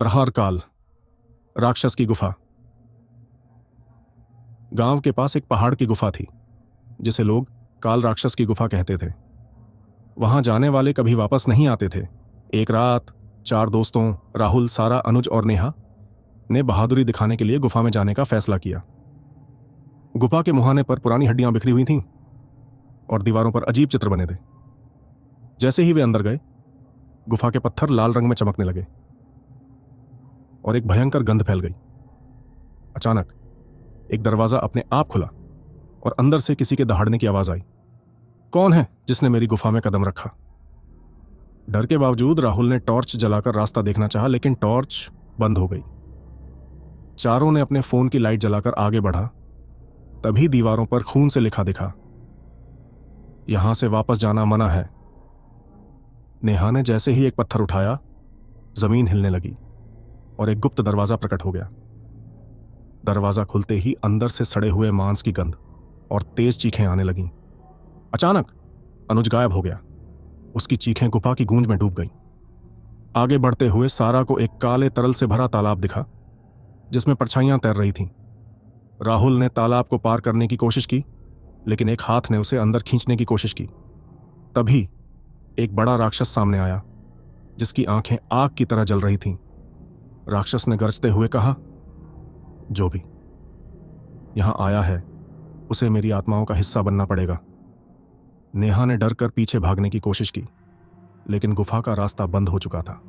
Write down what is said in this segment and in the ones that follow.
प्रहार काल। राक्षस की गुफा। गांव के पास एक पहाड़ की गुफा थी जिसे लोग काल राक्षस की गुफा कहते थे। वहां जाने वाले कभी वापस नहीं आते थे। एक रात 4 दोस्तों राहुल, सारा, अनुज और नेहा ने बहादुरी दिखाने के लिए गुफा में जाने का फैसला किया। गुफा के मुहाने पर पुरानी हड्डियां बिखरी हुई थीं और दीवारों पर अजीब चित्र बने थे। जैसे ही वे अंदर गए, गुफा के पत्थर लाल रंग में चमकने लगे और एक भयंकर गंध फैल गई। अचानक एक दरवाजा अपने आप खुला और अंदर से किसी के दहाड़ने की आवाज आई। कौन है जिसने मेरी गुफा में कदम रखा? डर के बावजूद राहुल ने टॉर्च जलाकर रास्ता देखना चाहा, लेकिन टॉर्च बंद हो गई। चारों ने अपने फोन की लाइट जलाकर आगे बढ़ा। तभी दीवारों पर खून से लिखा दिखा, यहां से वापस जाना मना है। नेहा ने जैसे ही एक पत्थर उठाया, जमीन हिलने लगी और एक गुप्त दरवाजा प्रकट हो गया। दरवाजा खुलते ही अंदर से सड़े हुए मांस की गंध और तेज चीखें आने लगीं। अचानक अनुज गायब हो गया। उसकी चीखें गुफा की गूंज में डूब गईं। आगे बढ़ते हुए सारा को एक काले तरल से भरा तालाब दिखा जिसमें परछाइयां तैर रही थीं। राहुल ने तालाब को पार करने की कोशिश की, लेकिन एक हाथ ने उसे अंदर खींचने की कोशिश की। तभी एक बड़ा राक्षस सामने आया जिसकी आंखें आग की तरह जल रही थीं। राक्षस ने गरजते हुए कहा, जो भी यहां आया है उसे मेरी आत्माओं का हिस्सा बनना पड़ेगा। नेहा ने डर कर पीछे भागने की कोशिश की, लेकिन गुफा का रास्ता बंद हो चुका था।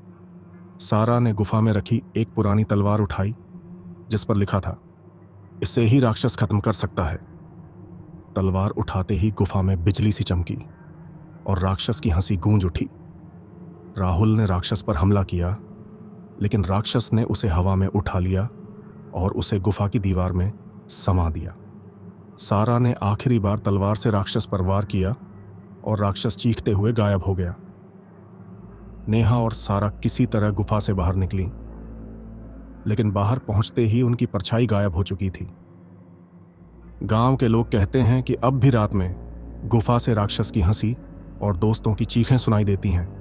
सारा ने गुफा में रखी एक पुरानी तलवार उठाई जिस पर लिखा था, इसे ही राक्षस खत्म कर सकता है। तलवार उठाते ही गुफा में बिजली सी चमकी और राक्षस की हंसी गूंज उठी। राहुल ने राक्षस पर हमला किया, लेकिन राक्षस ने उसे हवा में उठा लिया और उसे गुफा की दीवार में समा दिया। सारा ने आखिरी बार तलवार से राक्षस पर वार किया और राक्षस चीखते हुए गायब हो गया। नेहा और सारा किसी तरह गुफा से बाहर निकली, लेकिन बाहर पहुंचते ही उनकी परछाई गायब हो चुकी थी। गांव के लोग कहते हैं कि अब भी रात में गुफा से राक्षस की हंसी और दोस्तों की चीखें सुनाई देती हैं।